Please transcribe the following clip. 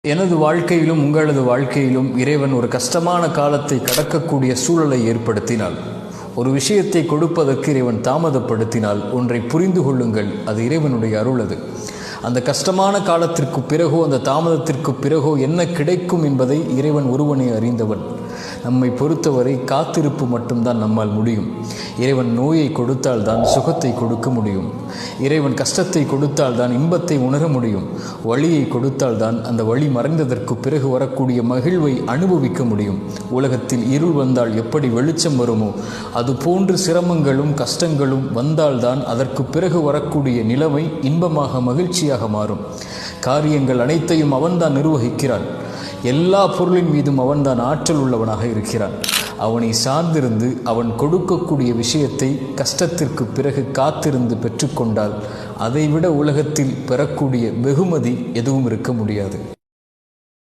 எனது வாழ்க்கையிலும் உங்களது வாழ்க்கையிலும் இறைவன் ஒரு கஷ்டமான காலத்தை கடக்கக்கூடிய சூழலை ஏற்படுத்தினால், ஒரு விஷயத்தை கொடுப்பதற்கு இறைவன் தாமதப்படுத்தினால் ஒன்றை புரிந்து கொள்ளுங்கள், அது இறைவனுடைய அருள். அது அந்த கஷ்டமான காலத்திற்கு பிறகோ அந்த தாமதத்திற்கு பிறகோ என்ன கிடைக்கும் என்பதை இறைவன் ஒருவனே அறிந்தவன். நம்மை பொறுத்தவரை காத்திருப்பு மட்டும்தான் நம்மால் முடியும். இறைவன் நோயை கொடுத்தால் தான் சுகத்தை கொடுக்க முடியும். இறைவன் கஷ்டத்தை கொடுத்தால் தான் இன்பத்தை உணர முடியும். வழியை கொடுத்தால் தான் அந்த வழி மறைந்ததற்கு பிறகு வரக்கூடிய மகிழ்வை அனுபவிக்க முடியும். உலகத்தில் இருள் வந்தால் எப்படி வெளிச்சம் வருமோ அதுபோன்று சிரமங்களும் கஷ்டங்களும் வந்தால்தான் அதற்கு பிறகு வரக்கூடிய நிலைமை இன்பமாக மகிழ்ச்சியாக மாறும். காரியங்கள் அனைத்தையும் அவன்தான் நிர்வகிக்கிறான். எல்லா பொருளின் மீதும் அவன்தான் ஆற்றல் உள்ளவனாக இருக்கிறான். அவனை சார்ந்திருந்து அவன் கொடுக்கக்கூடிய விஷயத்தை கஷ்டத்திற்கு பிறகு காத்திருந்து பெற்றுக்கொண்டால் அதைவிட உலகத்தில் பெறக்கூடிய வெகுமதி எதுவும் இருக்க முடியாது.